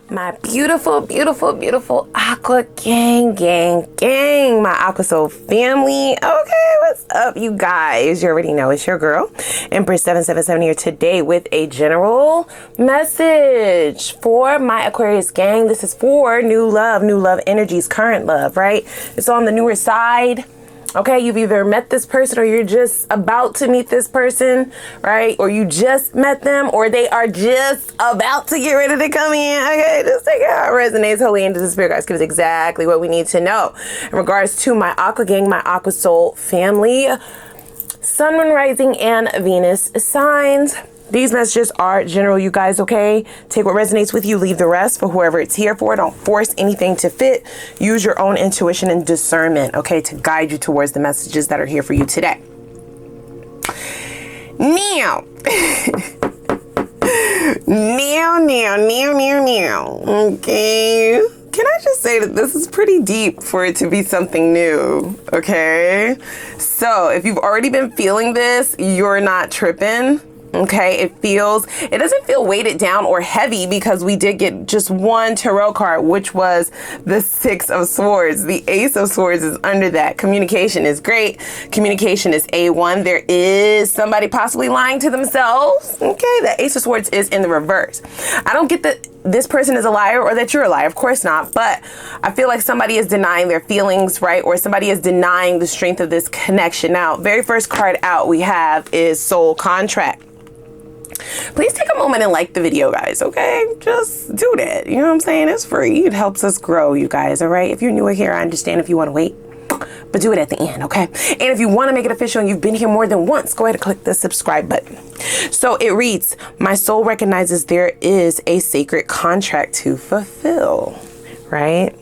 My beautiful, beautiful, beautiful Aqua gang, my Aqua Soul family. Okay, what's up, you guys? You already know it's your girl, Empress 777 here today with a general message for my Aquarius gang. This is for new love energies, current love, right? It's on the newer side. Okay, you've either met this person or you're just about to meet this person, right? Or you just met them or they are just about to get ready to come in. Okay, just take it how it resonates. Holy Angels and Spirit Guides give us exactly what we need to know. In regards to my Aqua gang, my Aqua Soul family, Sun, Moon, Rising, and Venus signs. These messages are general, you guys, okay? Take what resonates with you, leave the rest for whoever it's here for. Don't force anything to fit. Use your own intuition and discernment, okay, to guide you towards the messages that are here for you today. Now, okay? Can I just say that this is pretty deep for it to be something new, okay? So if you've already been feeling this, you're not tripping. Okay, it doesn't feel weighted down or heavy because we did get just one tarot card, which was the Six of Swords. The Ace of Swords is under that. Communication is great. Communication is A1. There is somebody possibly lying to themselves. Okay, the Ace of Swords is in the reverse. I don't get that this person is a liar or that you're a liar. Of course not. But I feel like somebody is denying their feelings, right? Or somebody is denying the strength of this connection. Now, very first card out we have is Soul Contract. Please take a moment and like the video, guys, okay? Just do that. You know what I'm saying? It's free. It helps us grow, you guys, all right? If you're newer here, I understand if you want to wait, but do it at the end, okay? And if you want to make it official and you've been here more than once, go ahead and click the subscribe button. So it reads, my soul recognizes there is a sacred contract to fulfill, right?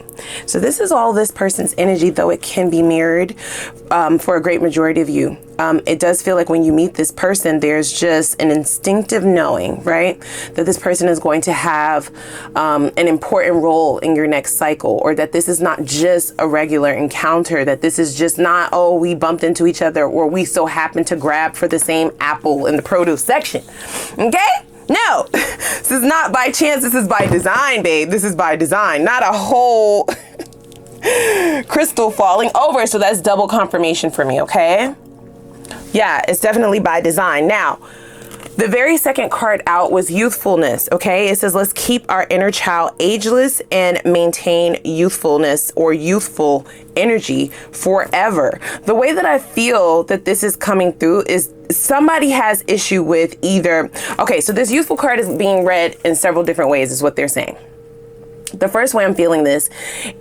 So this is all this person's energy, though it can be mirrored for a great majority of you. It does feel like when you meet this person, there's just an instinctive knowing, right? That this person is going to have an important role in your next cycle, or that this is not just a regular encounter, that this is just not, oh, we bumped into each other or we so happened to grab for the same apple in the produce section. Okay? No, this is not by chance. This is by design, babe. This is by design, not a whole crystal falling over. So that's double confirmation for me, okay? Yeah, it's definitely by design. Now, the very second card out was youthfulness, okay? It says, let's keep our inner child ageless and maintain youthfulness or youthful energy forever. The way that I feel that this is coming through is somebody has issue with either, okay, so this youthful card is being read in several different ways is what they're saying. The first way I'm feeling this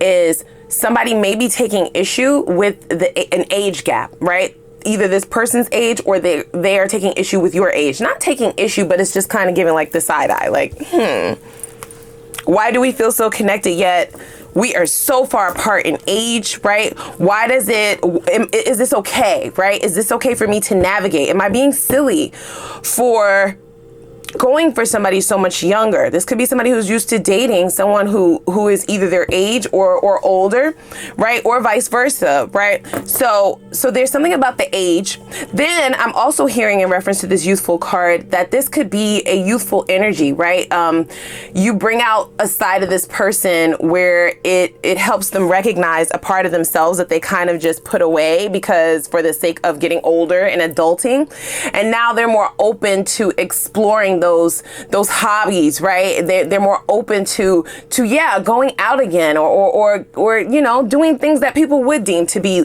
is somebody may be taking issue with an age gap, right? Either this person's age or they are taking issue with your age. Not taking issue, but it's just kind of giving like the side eye, like, why do we feel so connected yet we are so far apart in age, right? Why does is this okay, right? Is this okay for me to navigate? Am I being silly for going for somebody so much younger? This could be somebody who's used to dating someone who is either their age or older, right? Or vice versa, right? So there's something about the age. Then I'm also hearing in reference to this youthful card that this could be a youthful energy, right? You bring out a side of this person where it helps them recognize a part of themselves that they kind of just put away because for the sake of getting older and adulting. And now they're more open to exploring those hobbies, right? They're more open to going out again or you know, doing things that people would deem to be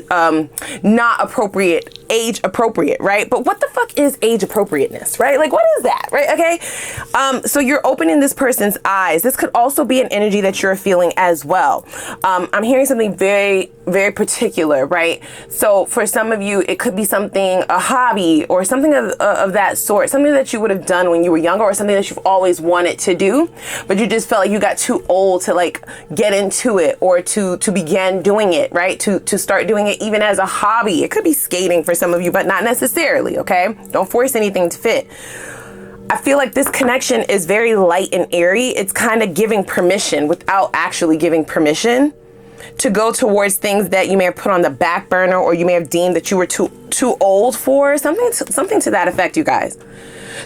not appropriate, age appropriate, right? But what the fuck is age appropriateness, right? Like, what is that, right? Okay. So you're opening this person's eyes. This could also be an energy that you're feeling as well. I'm hearing something very, very particular, right? So for some of you, it could be something, a hobby or something of that sort, something that you would have done when you were younger or something that you've always wanted to do, but you just felt like you got too old to like get into it or to begin doing it, right? To start doing it even as a hobby. It could be skating for some of you, but not necessarily, okay? Don't force anything to fit. I feel like this connection is very light and airy. It's kind of giving permission without actually giving permission to go towards things that you may have put on the back burner or you may have deemed that you were too old for, something to that effect, you guys.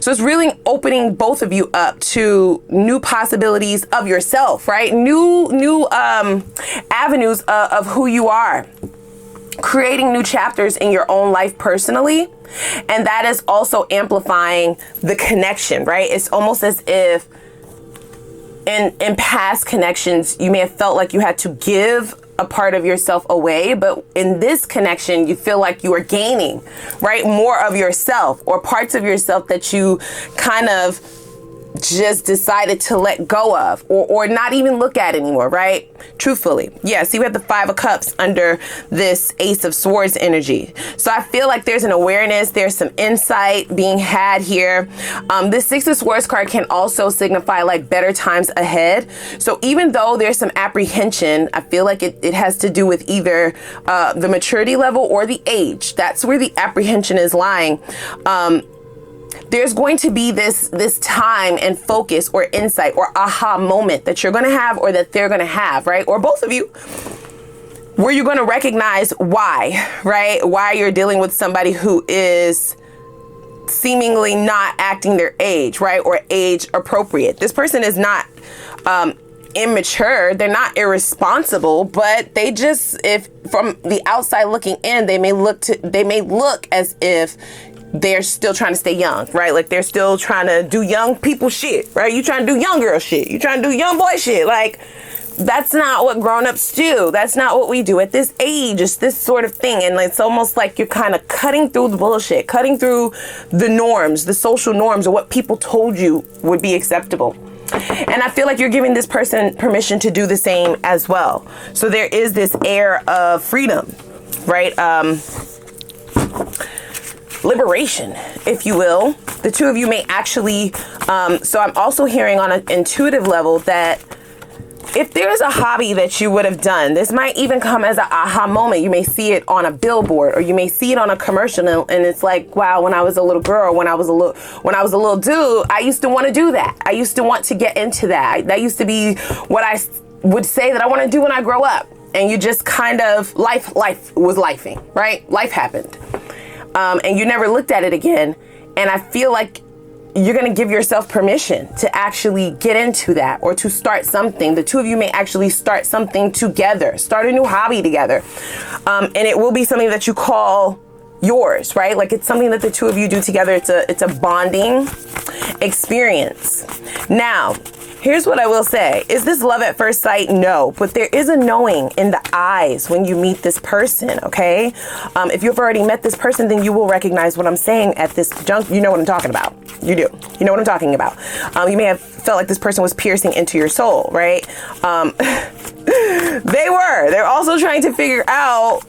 So it's really opening both of you up to new possibilities of yourself, right? New avenues of who you are. Creating new chapters in your own life personally. And that is also amplifying the connection, right? It's almost as if in past connections, you may have felt like you had to give a part of yourself away, but in this connection, you feel like you are gaining, right? More of yourself, or parts of yourself that you kind of just decided to let go of, or not even look at anymore, right? Truthfully. Yeah, see, we have the 5 of Cups under this Ace of Swords energy. So I feel like there's an awareness, there's some insight being had here. This 6 of Swords card can also signify like better times ahead. So even though there's some apprehension, I feel like it has to do with either the maturity level or the age. That's where the apprehension is lying. There's going to be this time and focus or insight or aha moment that you're going to have, or that they're going to have, right? Or both of you, where you're going to recognize why, right? Why you're dealing with somebody who is seemingly not acting their age, right? Or age appropriate. This person is not immature. They're not irresponsible, but they just, if from the outside looking in, they may look as if they're still trying to stay young, right? Like they're still trying to do young people shit, right? You trying to do young girl shit. You trying to do young boy shit. Like, that's not what grown-ups do. That's not what we do at this age. It's this sort of thing. And it's almost like you're kind of cutting through the bullshit, cutting through the norms, the social norms, or what people told you would be acceptable. And I feel like you're giving this person permission to do the same as well. So there is this air of freedom, right? Liberation, if you will. The two of you may actually, so I'm also hearing on an intuitive level that if there's a hobby that you would have done, this might even come as an aha moment. You may see it on a billboard, or you may see it on a commercial, and it's like, wow, when I was a little girl, when I was a little dude, I used to want to do that. I used to want to get into that. That used to be what I would say that I want to do when I grow up. And you just kind of, life was lifing, right? Life happened. And you never looked at it again. And I feel like you're going to give yourself permission to actually get into that, or to start something. The two of you may actually start something together, start a new hobby together. And it will be something that you call yours, right? Like it's something that the two of you do together. It's a bonding experience. Now, here's what I will say. Is this love at first sight? No, but there is a knowing in the eyes when you meet this person, okay? If you've already met this person, then you will recognize what I'm saying at this juncture. You know what I'm talking about. You do. You know what I'm talking about. You may have felt like this person was piercing into your soul, right? They're also trying to figure out,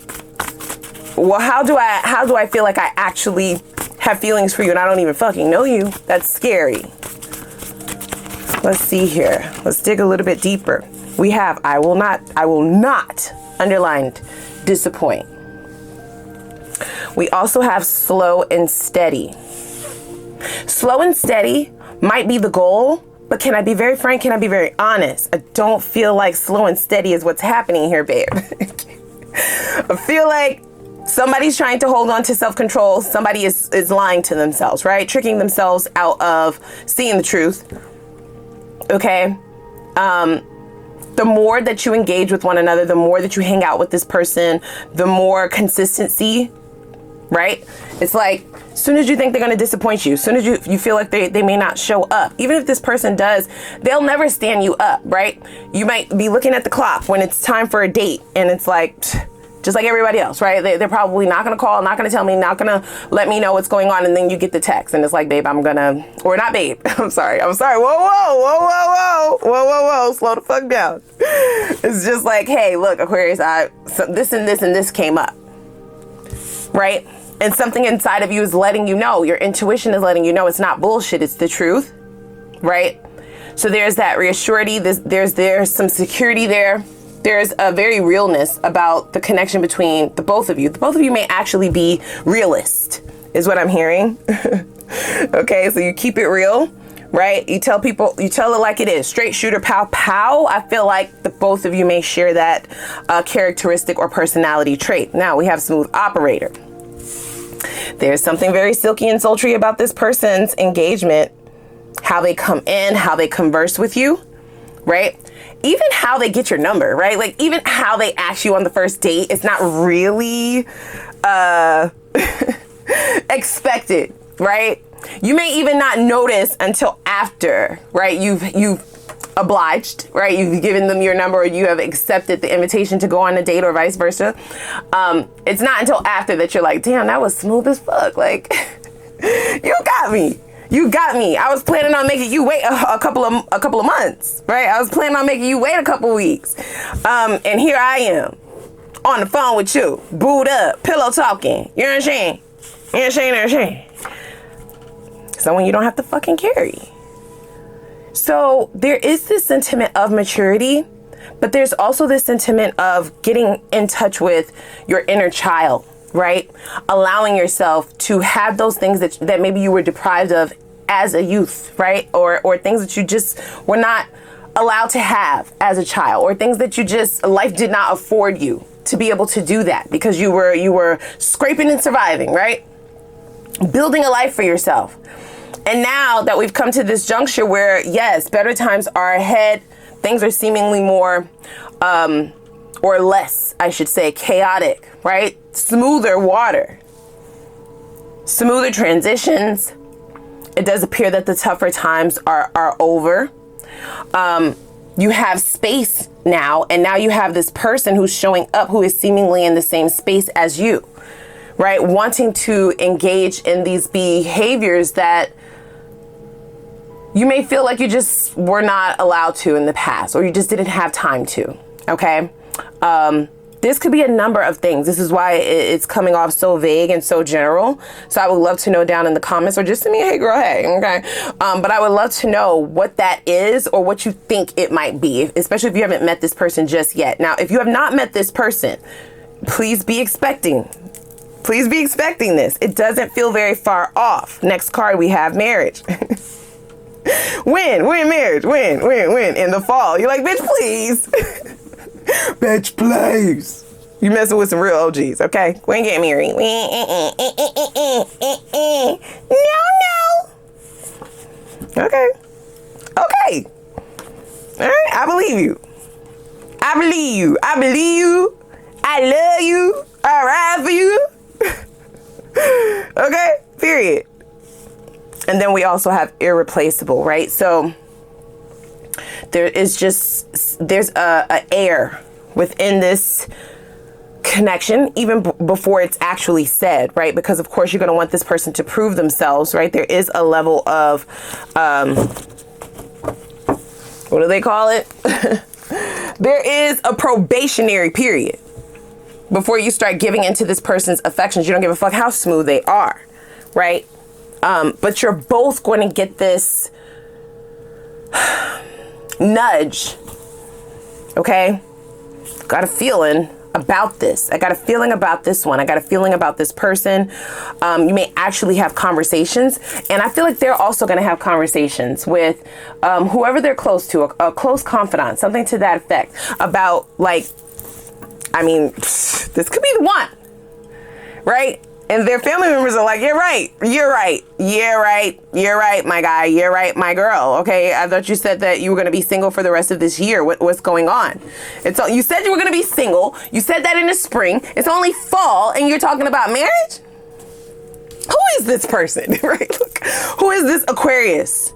well, how do I feel like I actually have feelings for you and I don't even fucking know you? That's scary. Let's see here. Let's dig a little bit deeper. We have, I will not, underlined, disappoint. We also have slow and steady. Slow and steady might be the goal, but can I be very frank? Can I be very honest? I don't feel like slow and steady is what's happening here, babe. I feel like somebody's trying to hold on to self-control. Somebody is lying to themselves, right? Tricking themselves out of seeing the truth. Okay. The more that you engage with one another, the more that you hang out with this person, the more consistency, right? It's like, as soon as you think they're going to disappoint you, as soon as you feel like they may not show up, even if this person does, they'll never stand you up, right? You might be looking at the clock when it's time for a date, and it's like, just like everybody else, right? They're probably not going to call, not going to tell me, not going to let me know what's going on. And then you get the text and it's like, babe, I'm going to, or not babe. I'm sorry. Whoa. Slow the fuck down. It's just like, hey, look, Aquarius, so this and this came up, right? And something inside of you is letting you know, your intuition is letting you know it's not bullshit. It's the truth, right? So there's that reassurity. There's some security there. There's a very realness about the connection between the both of you. The both of you may actually be realist, is what I'm hearing. Okay, so you keep it real, right? You tell it like it is. Straight shooter, pow, pow. I feel like the both of you may share that characteristic or personality trait. Now we have smooth operator. There's something very silky and sultry about this person's engagement, how they come in, how they converse with you, right? Even how they get your number, right? Like even how they ask you on the first date, it's not really expected, right? You may even not notice until after, right? You've obliged, right? You've given them your number, or you have accepted the invitation to go on a date, or vice versa. It's not until after that you're like, damn, that was smooth as fuck. Like, you got me. You got me. I was planning on making you wait a couple of months, right? I was planning on making you wait a couple weeks. And here I am on the phone with you, booed up, pillow talking. You know what I'm saying? You know what I'm saying? Someone you don't have to fucking carry. So there is this sentiment of maturity, but there's also this sentiment of getting in touch with your inner child, right? Allowing yourself to have those things that maybe you were deprived of as a youth, right? Or things that you just were not allowed to have as a child, or things that you just, life did not afford you to be able to do that because you were scraping and surviving, right? Building a life for yourself. And now that we've come to this juncture where, yes, better times are ahead, things are seemingly more, or less, I should say, chaotic, right? Smoother water, smoother transitions. It does appear that the tougher times are over. You have space now, and now you have this person who's showing up who is seemingly in the same space as you, right? Wanting to engage in these behaviors that you may feel like you just were not allowed to in the past, or you just didn't have time to, okay? This could be a number of things. This is why it's coming off so vague and so general. So I would love to know down in the comments, or just send me a hey girl, hey, okay? But I would love to know what that is, or what you think it might be, especially if you haven't met this person just yet. Now, if you have not met this person, please be expecting. Please be expecting this. It doesn't feel very far off. Next card, we have marriage. Win marriage, win in the fall. You're like, bitch, please. Bitch, please. You messing with some real OGs, okay? We ain't getting married. No. Okay. All right, I believe you. I love you. I ride for you. Okay, period. And then we also have irreplaceable, right? So there's a air within this connection, even before it's actually said, right? Because of course you're going to want this person to prove themselves, right? There is a level of, what do they call it? There is a probationary period before you start giving into this person's affections. You don't give a fuck how smooth they are, right? But you're both going to get this nudge, okay? Got a feeling about this. I got a feeling about this one. I got a feeling about this person. You may actually have conversations, and I feel like they're also going to have conversations with whoever they're close to, a close confidant, something to that effect, about, like, I mean, this could be the one, right? And their family members are like, you're right, my guy, you're right, my girl. Okay, I thought you said that you were going to be single for the rest of this year. What's going on? You said you were going to be single. You said that in the spring. It's only fall, and you're talking about marriage? Who is this person? Right? Look, who is this Aquarius?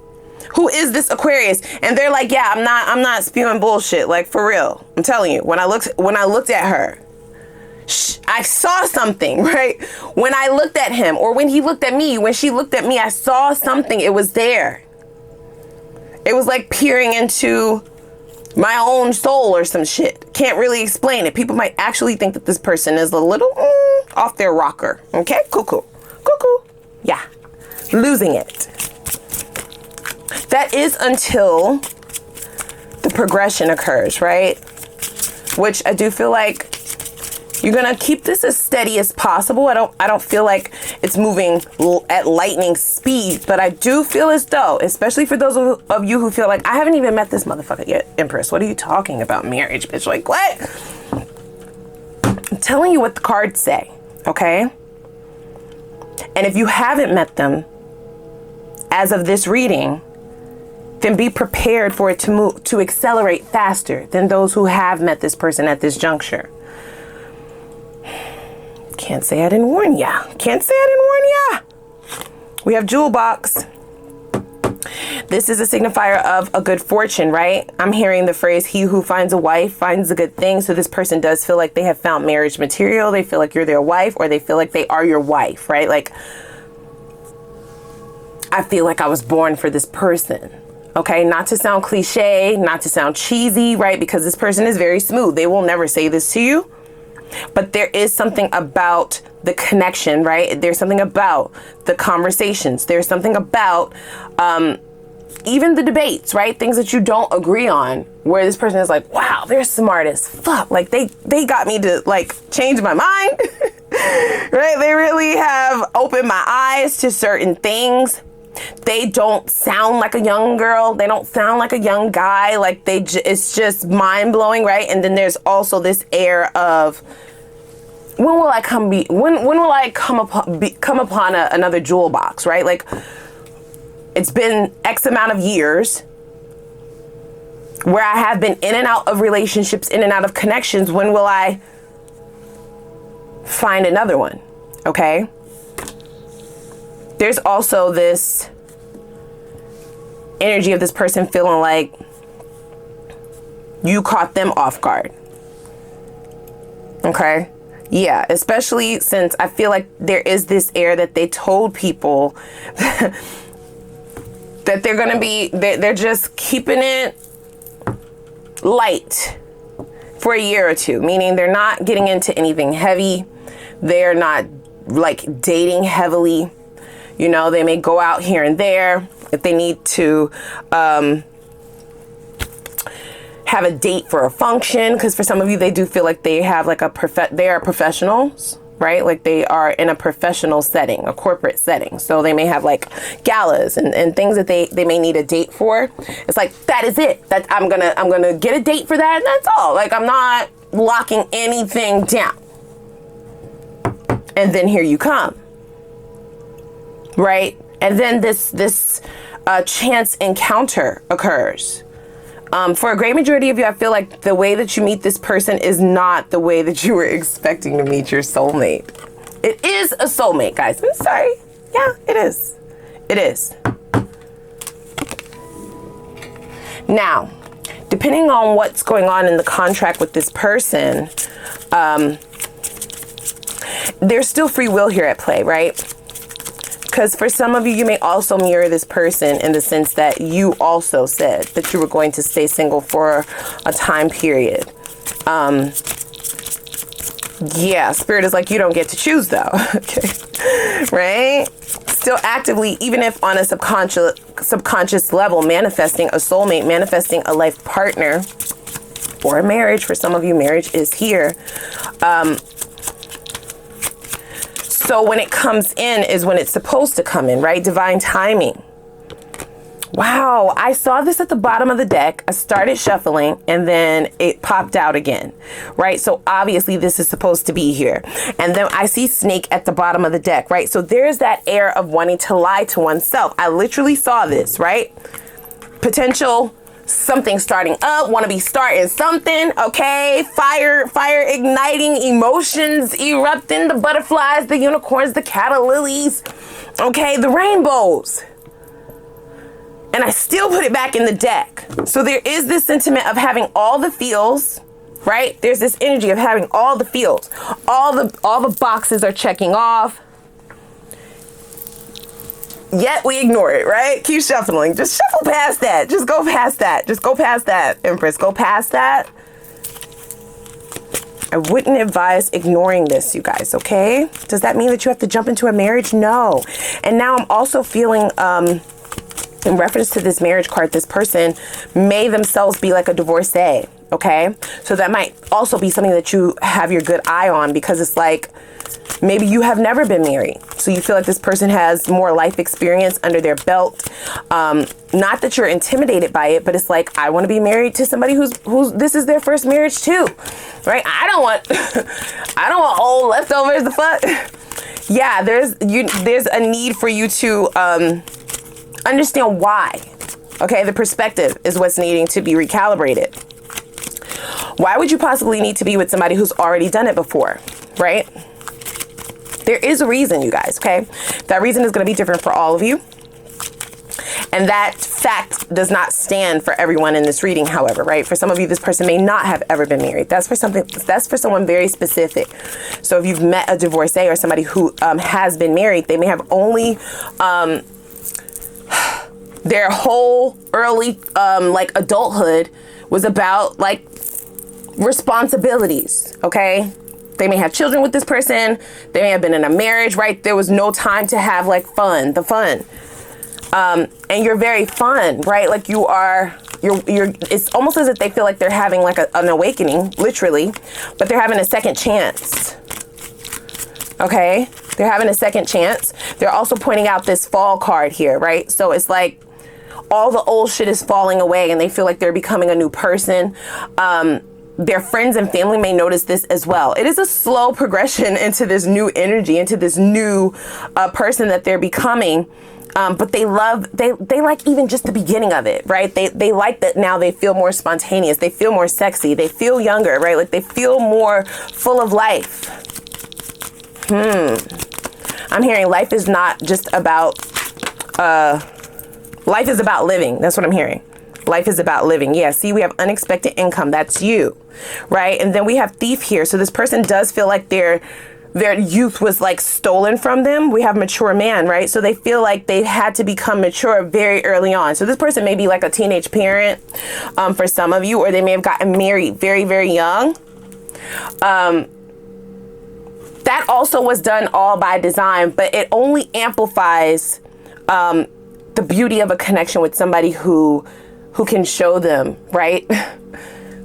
Who is this Aquarius? And they're like, yeah, I'm not spewing bullshit. Like, for real. I'm telling you, when I looked at her, I saw something, right? When I looked at him, or when he looked at me, when she looked at me, I saw something. It was there. It was like peering into my own soul or some shit. Can't really explain it. People might actually think that this person is a little off their rocker. Okay, cuckoo. Yeah, losing it. That is until the progression occurs, right? Which I do feel like you're going to keep this as steady as possible. I don't feel like it's moving at lightning speed, but I do feel as though, especially for those of you who feel like, I haven't even met this motherfucker yet, Empress. What are you talking about? Marriage, bitch. Like, what? I'm telling you what the cards say, okay? And if you haven't met them as of this reading, then be prepared for it to accelerate faster than those who have met this person at this juncture. Can't say I didn't warn ya. Can't say I didn't warn ya. We have Jewel Box. This is a signifier of a good fortune, right? I'm hearing the phrase, he who finds a wife finds a good thing. So this person does feel like they have found marriage material. They feel like you're their wife, or they feel like they are your wife, right? Like, I feel like I was born for this person. Okay, not to sound cliche, not to sound cheesy, right? Because this person is very smooth. They will never say this to you. But there is something about the connection, right? There's something about the conversations. There's something about even the debates, right? Things that you don't agree on, where this person is like, wow, they're smart as fuck. Like they got me to like change my mind, right? They really have opened my eyes to certain things. They don't sound like a young girl. They don't sound like a young guy. Like it's just mind blowing, right? And then there's also this air of, when will I come upon another jewel box, right? Like, it's been X amount of years where I have been in and out of relationships, in and out of connections. When will I find another one? Okay. There's also this energy of this person feeling like you caught them off guard. Okay. Yeah, especially since I feel like there is this air that they told people that they're going to be, they're just keeping it light for a year or two, meaning they're not getting into anything heavy. They're not like dating heavily. You know, they may go out here and there if they need to have a date for a function, because for some of you, they do feel like they have like they are professionals, right? Like they are in a professional setting, a corporate setting. So they may have like galas and things that they may need a date for. It's like, that is it. That I'm gonna get a date for that, and that's all. Like, I'm not locking anything down. And then here you come, right? And then this chance encounter occurs. For a great majority of you, I feel like the way that you meet this person is not the way that you were expecting to meet your soulmate. It is a soulmate, guys. I'm sorry. Yeah, it is. It is. Now, depending on what's going on in the contract with this person, there's still free will here at play, right? Because for some of you, you may also mirror this person in the sense that you also said that you were going to stay single for a time period. Yeah, Spirit is like, you don't get to choose though. Okay, right? Still actively, even if on a subconscious level, manifesting a soulmate, manifesting a life partner, or a marriage. For some of you, marriage is here. So when it comes in is when it's supposed to come in, right? Divine timing. Wow, I saw this at the bottom of the deck. I started shuffling and then it popped out again, right? So obviously this is supposed to be here. And then I see snake at the bottom of the deck, right? So there's that air of wanting to lie to oneself. I literally saw this, right? Potential something starting up, want to be starting something, okay? Fire igniting, emotions erupting, the butterflies, the unicorns, the calla lilies, okay? The rainbows. And I still put it back in the deck. So there is this sentiment of having all the feels, right? There's this energy of having all the feels. All the boxes are checking off. Yet we ignore it, right? Keep shuffling. Just shuffle past that. Just go past that. Just go past that, Empress. Go past that. I wouldn't advise ignoring this, you guys, okay? Does that mean that you have to jump into a marriage? No. And now I'm also feeling, in reference to this marriage card, this person may themselves be like a divorcee, okay? So that might also be something that you have your good eye on, because it's like, maybe you have never been married. So you feel like this person has more life experience under their belt. Not that you're intimidated by it, but it's like, I want to be married to somebody who's this is their first marriage too, right? I don't want old leftovers to fuck. Yeah, there's a need for you to understand why. Okay, the perspective is what's needing to be recalibrated. Why would you possibly need to be with somebody who's already done it before, right? There is a reason, you guys, okay? That reason is going to be different for all of you. And that fact does not stand for everyone in this reading, however, right? For some of you, this person may not have ever been married. That's for someone very specific. So if you've met a divorcee or somebody who has been married, they may have only their whole early like adulthood was about like responsibilities, okay? They may have children with this person. They may have been in a marriage, right? There was no time to have like the fun. And you're very fun, right? Like you're, it's almost as if they feel like they're having like an awakening, literally, but they're having a second chance. Okay? They're having a second chance. They're also pointing out this fall card here, right? So it's like all the old shit is falling away and they feel like they're becoming a new person. Their friends and family may notice this as well. It is a slow progression into this new energy, into this new person that they're becoming. But they like even just the beginning of it, right? They like that now they feel more spontaneous. They feel more sexy. They feel younger, right? Like they feel more full of life. I'm hearing life is not just about, life is about living. That's what I'm hearing. Life is about living. Yeah, see, we have unexpected income. That's you, right? And then we have thief here. So this person does feel like their youth was like stolen from them. We have mature man, right? So they feel like they had to become mature very early on. So this person may be like a teenage parent for some of you, or they may have gotten married very, very young. That also was done all by design, but it only amplifies the beauty of a connection with somebody who can show them, right?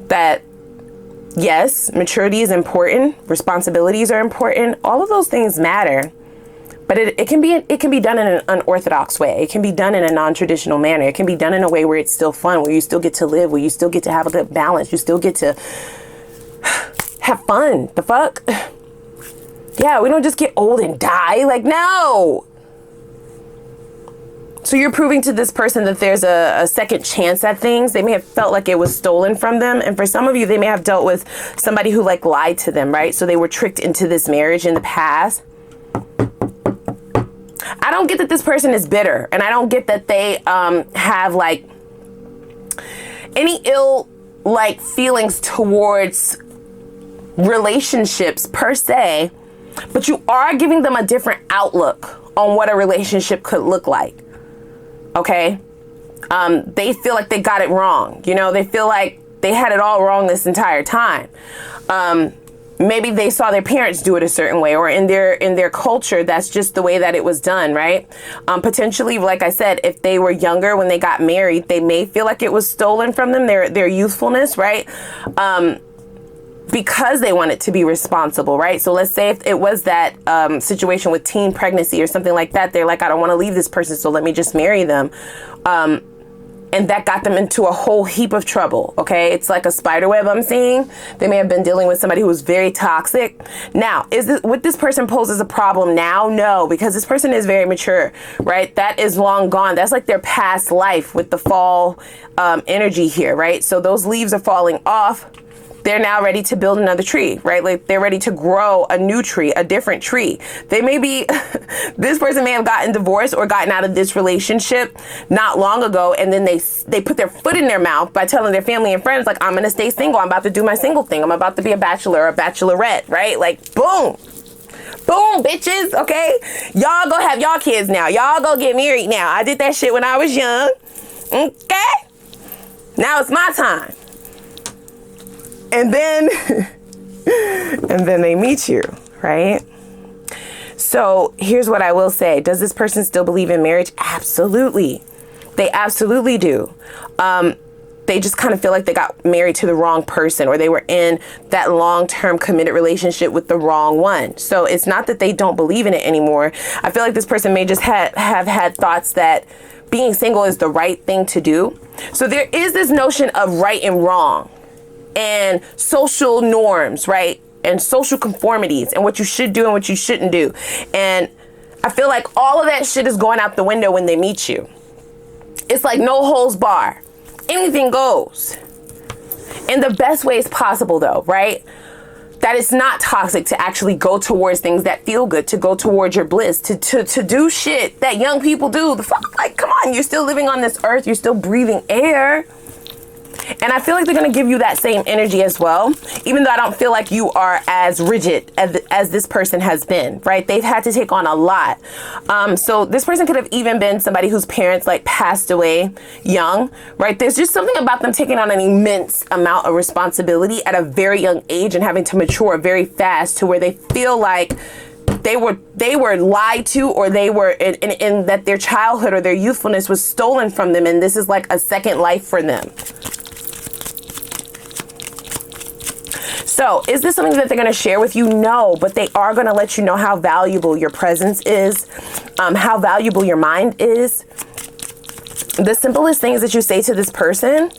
That yes, maturity is important. Responsibilities are important. All of those things matter, but it can be done in an unorthodox way. It can be done in a non-traditional manner. It can be done in a way where it's still fun, where you still get to live, where you still get to have a good balance. You still get to have fun. The fuck? Yeah, we don't just get old and die. Like, no. So you're proving to this person that there's a second chance at things. They may have felt like it was stolen from them. And for some of you, they may have dealt with somebody who like lied to them, right? So they were tricked into this marriage in the past. I don't get that this person is bitter. And I don't get that they have like any ill like feelings towards relationships per se. But you are giving them a different outlook on what a relationship could look like. Okay. They feel like they got it wrong. You know, they feel like they had it all wrong this entire time. Maybe they saw their parents do it a certain way, or in their culture, that's just the way that it was done. Right. Potentially, like I said, if they were younger when they got married, they may feel like it was stolen from them, their youthfulness. Right. Because they wanted to be responsible, right? So let's say if it was that situation with teen pregnancy or something like that, they're like, I don't want to leave this person, so let me just marry them. And that got them into a whole heap of trouble, okay? It's like a spider web I'm seeing. They may have been dealing with somebody who was very toxic. Now, would this person pose as a problem now? No, because this person is very mature, right? That is long gone. That's like their past life with the fall energy here, right? So those leaves are falling off. They're now ready to build another tree, right? Like they're ready to grow a new tree, a different tree. They may be, this person may have gotten divorced or gotten out of this relationship not long ago. And then they put their foot in their mouth by telling their family and friends, like, I'm going to stay single. I'm about to do my single thing. I'm about to be a bachelor or a bachelorette, right? Like, boom, boom, bitches. Okay. Y'all go have y'all kids now. Y'all go get married now. I did that shit when I was young. Okay. Now it's my time. And then they meet you, right? So here's what I will say. Does this person still believe in marriage? Absolutely. They absolutely do. They just kind of feel like they got married to the wrong person, or they were in that long-term committed relationship with the wrong one. So it's not that they don't believe in it anymore. I feel like this person may just have had thoughts that being single is the right thing to do. So there is this notion of right and wrong and social norms, right? and social conformities and what you should do and what you shouldn't do. And I feel like all of that shit is going out the window when they meet you. It's like no holds bar. Anything goes. In the best ways possible though, right? That it's not toxic to actually go towards things that feel good, to go towards your bliss, to do shit that young people do. The fuck, like, come on, you're still living on this earth, you're still breathing air. And I feel like they're gonna give you that same energy as well, even though I don't feel like you are as rigid as this person has been, right? They've had to take on a lot. So this person could have even been somebody whose parents like passed away young, right? There's just something about them taking on an immense amount of responsibility at a very young age and having to mature very fast to where they feel like they were lied to, or they were in that their childhood or their youthfulness was stolen from them, and this is like a second life for them. So is this something that they're going to share with you? No, but they are going to let you know how valuable your presence is, how valuable your mind is. The simplest things that you say to this person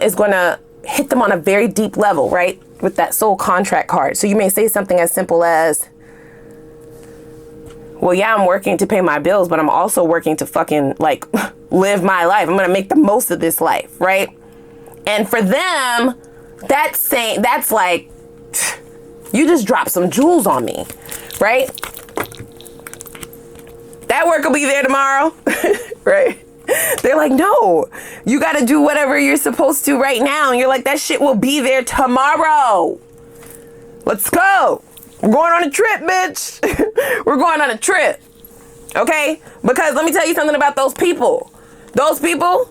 is going to hit them on a very deep level, right? With that soul contract card. So you may say something as simple as, well, yeah, I'm working to pay my bills, but I'm also working to fucking like live my life. I'm going to make the most of this life, right? And for them, that's like, you just dropped some jewels on me, right? That work will be there tomorrow, right? They're like, no, you got to do whatever you're supposed to right now. And you're like, that shit will be there tomorrow. Let's go. We're going on a trip, bitch. We're going on a trip. Okay? Because let me tell you something about those people. Those people,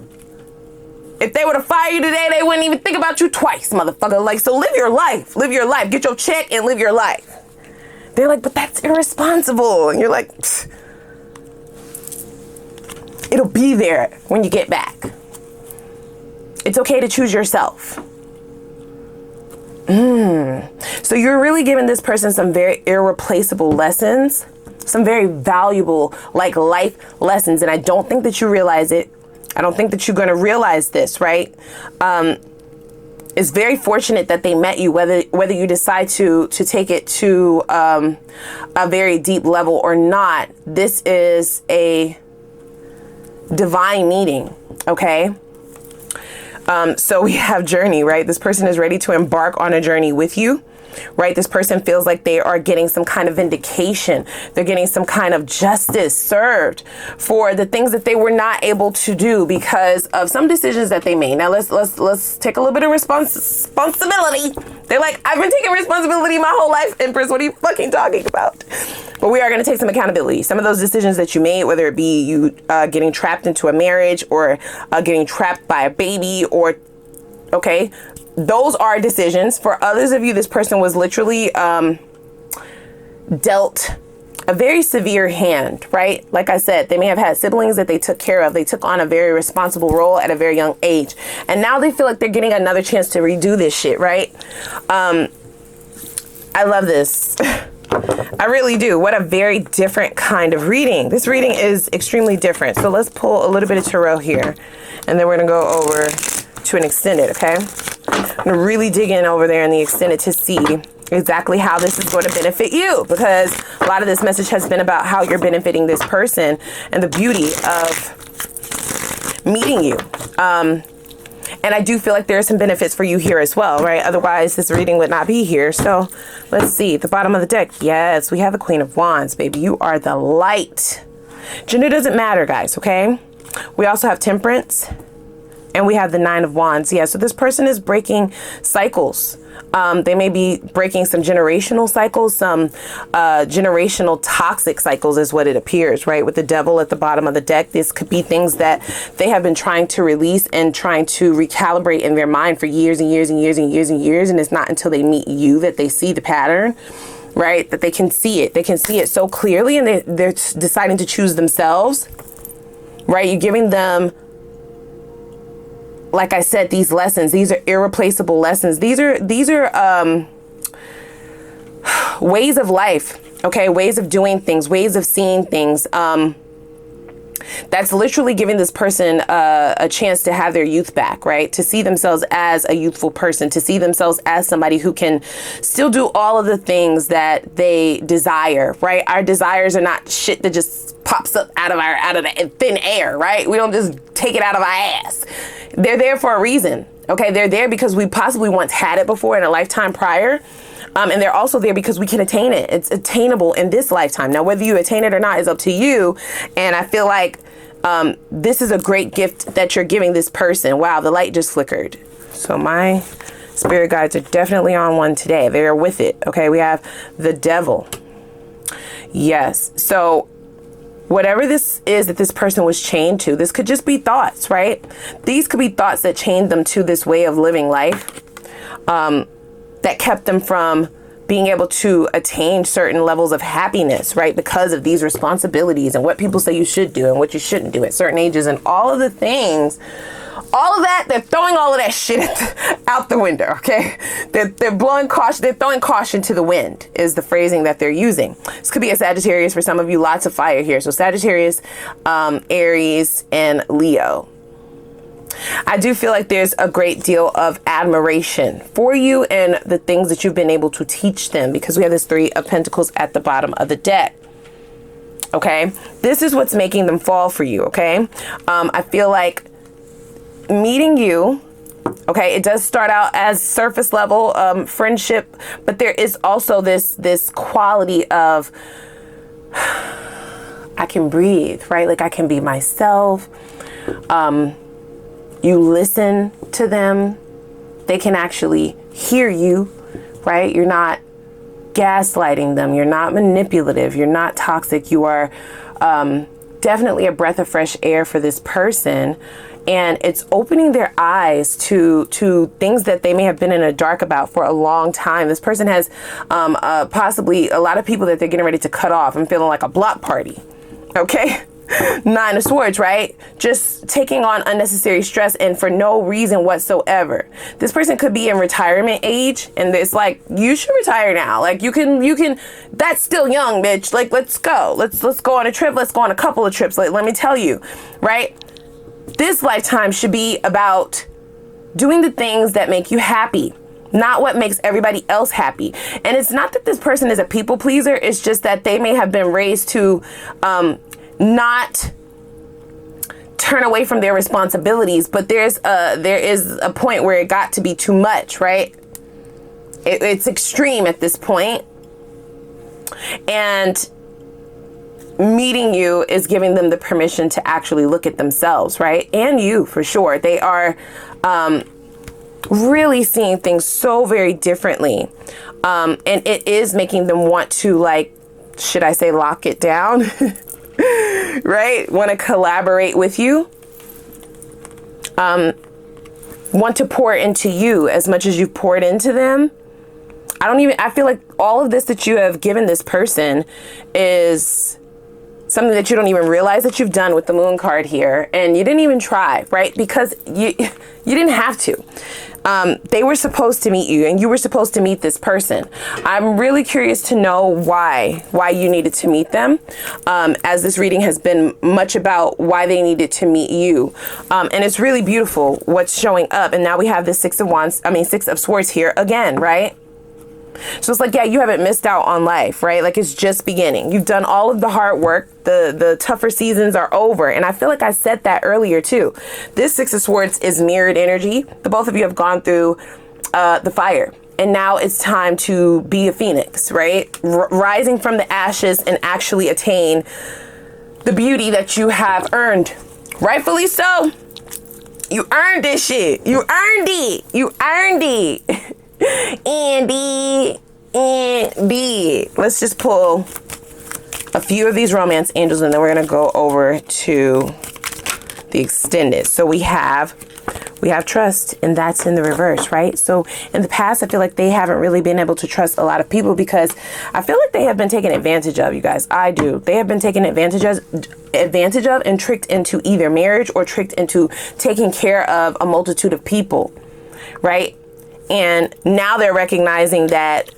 if they were to fire you today, they wouldn't even think about you twice, motherfucker. Like, so live your life. Live your life. Get your check and live your life. They're like, but that's irresponsible. And you're like, pfft. It'll be there when you get back. It's okay to choose yourself. So you're really giving this person some very irreplaceable lessons, some very valuable like life lessons. And I don't think that you realize it. I don't think that you're going to realize this, right? It's very fortunate that they met you, whether you decide to take it to a very deep level or not. This is a divine meeting, okay? So we have journey, right? This person is ready to embark on a journey with you, right? This person feels like they are getting some kind of vindication. They're getting some kind of justice served for the things that they were not able to do because of some decisions that they made. Now let's take a little bit of responsibility. They're like, I've been taking responsibility my whole life, Empress. What are you fucking talking about? But we are going to take some accountability. Some of those decisions that you made, whether it be you getting trapped into a marriage or getting trapped by a baby or, okay, those are decisions. For others of you, this person was literally dealt a very severe hand, right? Like I said, they may have had siblings that they took care of. They took on a very responsible role at a very young age. And now they feel like they're getting another chance to redo this shit, right? I love this. I really do. What a very different kind of reading. This reading is extremely different. So let's pull a little bit of tarot here. And then we're going to go over to an extended, okay? I'm going to really dig in over there in the extended to see exactly how this is going to benefit you, because a lot of this message has been about how you're benefiting this person and the beauty of meeting you. And I do feel like there are some benefits for you here as well, right? Otherwise, this reading would not be here. So let's see. At the bottom of the deck, yes, we have the Queen of Wands, baby. You are the light. Gender doesn't matter, guys, okay? We also have Temperance. And we have the Nine of Wands. Yeah, so this person is breaking cycles. They may be breaking some generational cycles, some generational toxic cycles is what it appears, right? With the Devil at the bottom of the deck, this could be things that they have been trying to release and trying to recalibrate in their mind for years and years and years and years and years. And it's not until they meet you that they see the pattern, right? That they can see it. They can see it so clearly, and they're deciding to choose themselves, right? You're giving them, like I said, these lessons. These are irreplaceable lessons. These are ways of life, okay? Ways of doing things, ways of seeing things. That's literally giving this person a chance to have their youth back, right? To see themselves as a youthful person, to see themselves as somebody who can still do all of the things that they desire, right? Our desires are not shit that just pops up out of the thin air, right? We don't just take it out of our ass. They're there for a reason. Okay, they're there because we possibly once had it before in a lifetime prior. And they're also there because we can attain it. It's attainable in this lifetime. Now, whether you attain it or not is up to you. And I feel like this is a great gift that you're giving this person. Wow, the light just flickered. So my spirit guides are definitely on one today. They're with it. Okay, we have the devil. Yes. So whatever this is that this person was chained to, this could just be thoughts, right? These could be thoughts that chained them to this way of living life. That kept them from being able to attain certain levels of happiness, right? Because of these responsibilities and what people say you should do and what you shouldn't do at certain ages and all of the things, all of that, they're throwing all of that shit out the window, okay? They're blowing caution, they're throwing caution to the wind is the phrasing that they're using. This could be a Sagittarius for some of you, lots of fire here. So Sagittarius, Aries, and Leo. I do feel like there's a great deal of admiration for you and the things that you've been able to teach them, because we have this 3 of Pentacles at the bottom of the deck. Okay, this is what's making them fall for you. Okay, I feel like meeting you, okay, it does start out as surface level friendship, but there is also this quality of I can breathe, right? Like I can be myself. You listen to them. They can actually hear you, right? You're not gaslighting them. You're not manipulative. You're not toxic. You are definitely a breath of fresh air for this person. And it's opening their eyes to things that they may have been in the dark about for a long time. This person has possibly a lot of people that they're getting ready to cut off. I'm feeling like a block party. Okay. 9 of Swords, right? Just taking on unnecessary stress and for no reason whatsoever. This person could be in retirement age and it's like, you should retire now. Like you can, that's still young, bitch. Like, let's go. Let's go on a trip. Let's go on a couple of trips. Like, let me tell you, right? This lifetime should be about doing the things that make you happy, not what makes everybody else happy. And it's not that this person is a people pleaser. It's just that they may have been raised to, not turn away from their responsibilities, but there is a point where it got to be too much, right? It's extreme at this point. And meeting you is giving them the permission to actually look at themselves, right? And you, for sure. They are really seeing things so very differently. And it is making them want to, like, should I say lock it down? Right? Want to collaborate with you. Want to pour into you as much as you've poured into them. I feel like all of this that you have given this person is something that you don't even realize that you've done with the Moon card here. And you didn't even try, right? Because you didn't have to. They were supposed to meet you and you were supposed to meet this person. I'm really curious to know why you needed to meet them. As this reading has been much about why they needed to meet you. And it's really beautiful what's showing up. And now we have this 6 of Swords here again, right? So it's like, yeah, you haven't missed out on life, right? Like it's just beginning. You've done all of the hard work. The tougher seasons are over. And I feel like I said that earlier too. This 6 of Swords is mirrored energy. The both of you have gone through the fire. And now it's time to be a phoenix, right? Rising from the ashes and actually attain the beauty that you have earned. Rightfully so. You earned this shit. You earned it. You earned it. Andy. Let's just pull a few of these romance angels and then we're going to go over to the extended. So we have trust, and that's in the reverse, right? So in the past, I feel like they haven't really been able to trust a lot of people because I feel like they have been taken advantage of, you guys. I do. They have been taken advantage of and tricked into either marriage or tricked into taking care of a multitude of people, right? And now they're recognizing that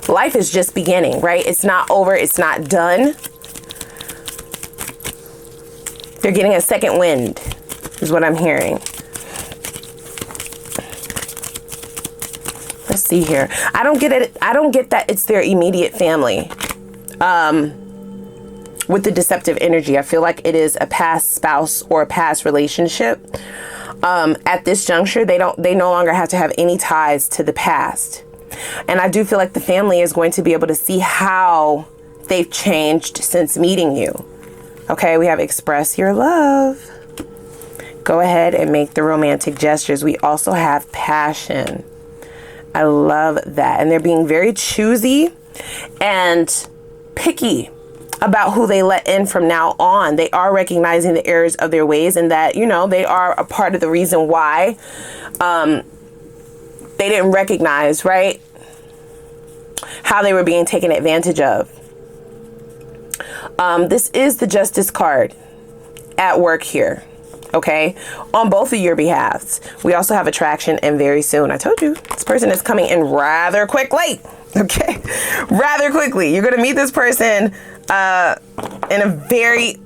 life is just beginning, right? It's not over. It's not done. They're getting a second wind, is what I'm hearing. Let's see here. I don't get it. I don't get that it's their immediate family. With the deceptive energy, I feel like it is a past spouse or a past relationship. At this juncture, they no longer have to have any ties to the past. And I do feel like the family is going to be able to see how they've changed since meeting you. Okay, we have express your love. Go ahead and make the romantic gestures. We also have passion. I love that. And they're being very choosy and picky about who they let in from now on. They are recognizing the errors of their ways, and that, you know, they are a part of the reason why they didn't recognize, right, how they were being taken advantage of. This is the Justice card at work here, okay, on both of your behalves. We also have attraction and very soon. I told you, this person is coming in rather quickly, okay, rather quickly. You're going to meet this person in a very,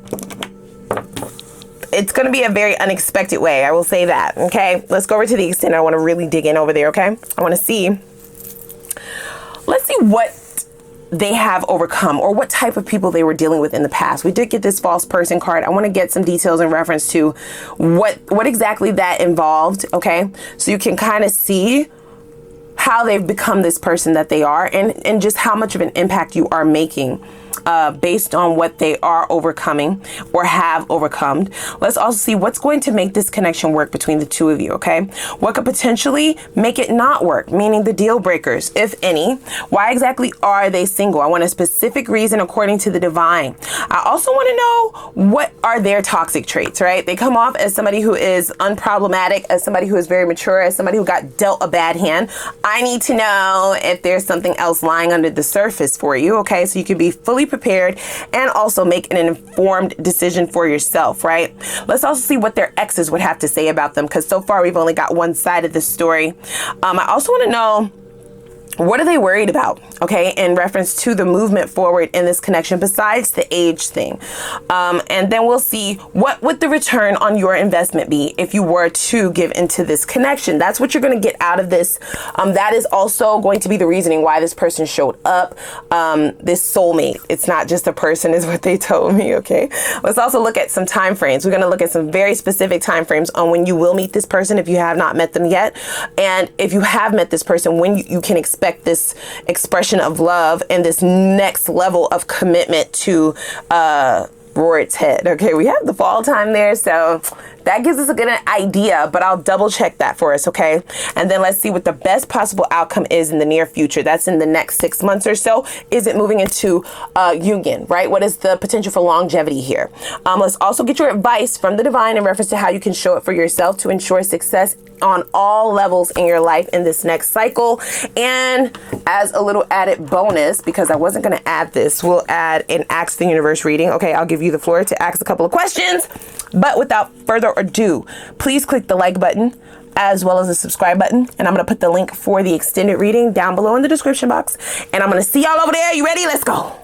it's going to be a very unexpected way. I will say that. Okay, let's go over to the extent. I want to really dig in over there. Okay, I want to see, let's see what they have overcome, or what type of people they were dealing with in the past. We did get this false person card. I want to get some details in reference to what exactly that involved. Okay, so you can kind of see how they've become this person that they are, and just how much of an impact you are making based on what they are overcoming or have overcome. Let's also see what's going to make this connection work between the two of you, okay? What could potentially make it not work, meaning the deal breakers, if any. Why exactly are they single? I want a specific reason according to the divine. I also want to know what are their toxic traits, right? They come off as somebody who is unproblematic, as somebody who is very mature, as somebody who got dealt a bad hand. I need to know if there's something else lying under the surface for you, okay? So you can be fully prepared and also make an informed decision for yourself, right? Let's also see what their exes would have to say about them, because so far we've only got one side of the story. I also want to know, what are they worried about, okay, in reference to the movement forward in this connection besides the age thing. And then we'll see what would the return on your investment be if you were to give into this connection. That's what you're going to get out of this. That is also going to be the reasoning why this person showed up, this soulmate. It's not just a person, is what they told me, okay? Let's also look at some time frames. We're going to look at some very specific time frames on when you will meet this person if you have not met them yet. And if you have met this person, when you can expect this expression of love and this next level of commitment to roar its head. Okay, we have the fall time there, so that gives us a good idea, but I'll double check that for us, okay? And then let's see what the best possible outcome is in the near future. That's in the next 6 months or so. Is it moving into union, right? What is the potential for longevity here? Let's also get your advice from the divine in reference to how you can show it for yourself to ensure success on all levels in your life in this next cycle. And as a little added bonus, because I wasn't going to add this, we'll add an Ask the Universe reading. Okay, I'll give you the floor to ask a couple of questions, but without further ado, please click the like button as well as the subscribe button, and I'm going to put the link for the extended reading down below in the description box, and I'm going to see y'all over there. You ready? Let's go.